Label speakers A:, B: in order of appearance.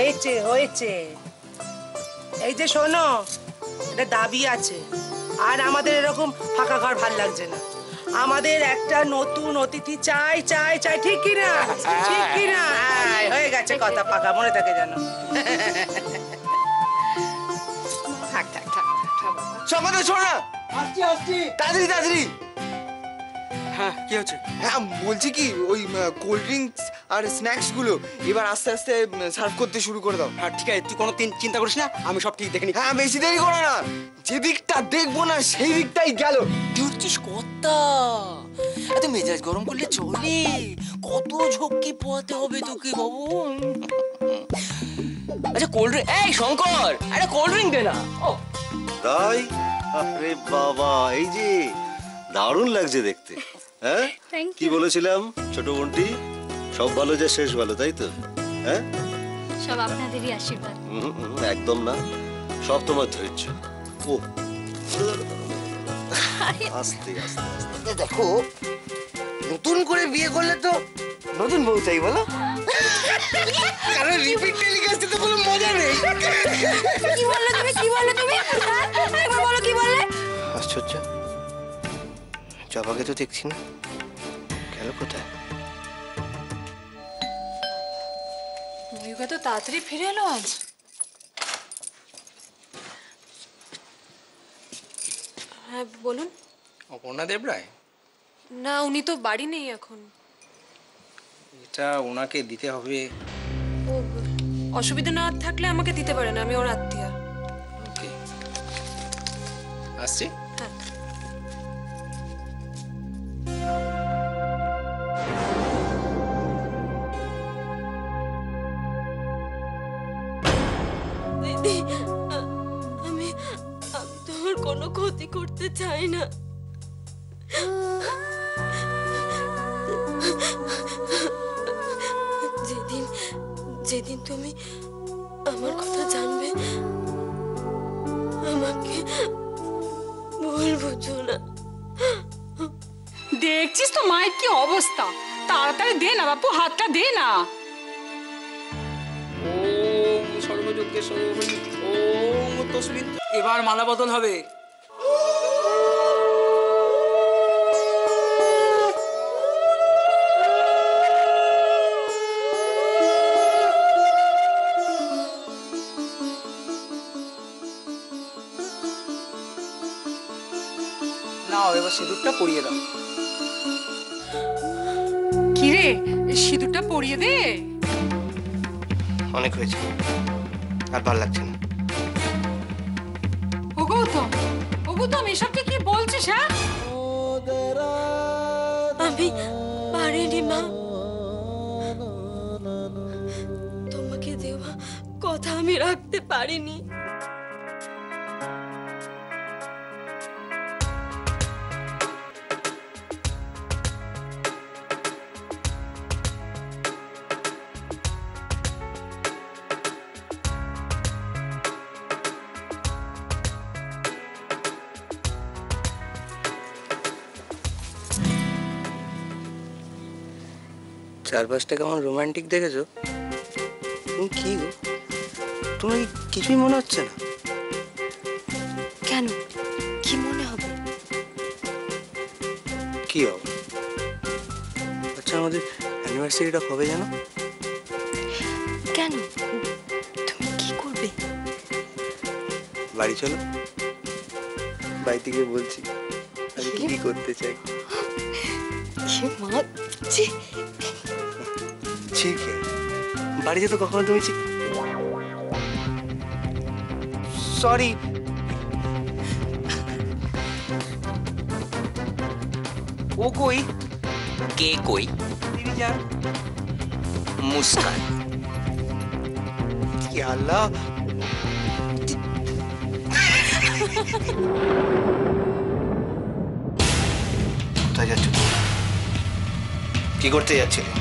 A: হয়েছে হয়েছে। এই যে শোনো, এটা দাবি আছে, আর আমাদের এরকম ফাঁকা ঘর ভাল লাগছে না। আমাদের একটা নতুন অতিথি চাই চাই চাই, ঠিক কিনা? ঠিক কিনা? হয়ে গেছে কথা পাকা, মনে থাকে যেন। থাক থাক থাক থাক।
B: সম্পাদক শোনো না, আসছি আসছি, তাড়াতাড়ি তাড়াতাড়ি।
C: হ্যাঁ কি হচ্ছে?
B: হ্যাঁ বলছি কি, ওই কোল্ড ড্রিঙ্কস আর স্ন্যাক্স গুলো এবার আস্তে আস্তে সার্ভ করতে শুরু করে দাও।
C: হ্যাঁ ঠিক আছে, তুই কোনো চিন্তা করিস না, আমি সব ঠিক দেখে নি।
B: হ্যাঁ বেশি দেরি করো না, যেদিকটা দেখবো না সেই দিকটাই গেল।
D: তুই হচ্ছিস কর্তা, এত মেজাজ গরম করলে চলে? কত ঝক্কি পোয়াতে হবে তোকে বাবু। আচ্ছা কোল্ড ড্রিঙ্ক, এই শঙ্কর একটা কোল্ড ড্রিঙ্ক দে না। ও
E: তাই? আরে বাবা, এই যে দারুণ লাগছে দেখতে। হ্যাঁ কি বলেছিলাম ছোট বোনটি, সব ভালো যা শেষ ভালো, তাই তো? হ্যাঁ
F: সব আপনাদেরই আশীর্বাদ।
E: একদম না, সব তোমার ধৈর্য। ও আস্তে আস্তে আস্তে।
B: দেখো, নতুন করে বিয়ে করলে তো নতুন বউ চাই বলো, কারণ রিপিট টেলিকাস্টে তো কোনো মজা নেই।
F: কি বললে তুমি? কি বললে তুমি? একবার বলো কি বললে?
B: আশ্চর্য, জবাকে তো দেখছি না, গেল কোথায়?
G: ময়ূকা তো তাড়াতাড়ি ফিরে এলো আজ। হ্যাঁ বলুন।
C: অপর্ণা দেবরায়?
G: না, উনি তো বাড়ি নেই এখন।
C: এটা ওনাকে দিতে হবে।
G: ও অসুবিধা না থাকলে আমাকে দিতে পারেন, আমি ওর আত্মীয়া।
C: ওকে, আসছি।
G: হ্যাঁ।
H: দিদি, আমি তোমার কোনো ক্ষতি করতে চাই না। যেদিন তুমি আমার কথা জানবে, আমাকে ভুল বুঝো না।
G: দেখছিস তো মায়ের কি অবস্থা, তাড়াতাড়ি দে না বাপু, হাতটা দে না।
C: ওম সর্বযজ্ঞে সর্বভূমি, ওম তসমিন। এবার মালা বদল হবে। নাও এবার সিঁদুরটা পরিয়ে দাও।
G: কি রে, সিঁদুরটা পরিয়ে দে।
B: অনেক হয়েছে, আর ভালো লাগছে না।
G: ও গৌতম, ও গৌতম, এসব তুই কি বলছিস? হ্যাঁ
H: আমি পারিনি মা, তোমাকে দেওয়া কথা আমি রাখতে পারিনি।
B: চারপাশটা কেমন রোমান্টিক দেখেছো? তুমি কি গো, তোমার কিছুই মনে হচ্ছে না?
H: কেন, কি মনে হবে?
B: কি হবে? আচ্ছা আমাদের অ্যানিভার্সারিটা কবে জানো?
H: কেন, তুমি কি করবে?
B: বাড়ি চলো, বাড়িতে গিয়ে বলছি আমি কি কি করতে চাই। ঠিক আছে, বাড়িতে তো কখনো তুমি সরি। ও কই?
D: কে কই?
B: দিদি যান।
D: মুস্কান।
B: কি আল্লাহ, কোথায় যাচ্ছ? কি করতে যাচ্ছিলে?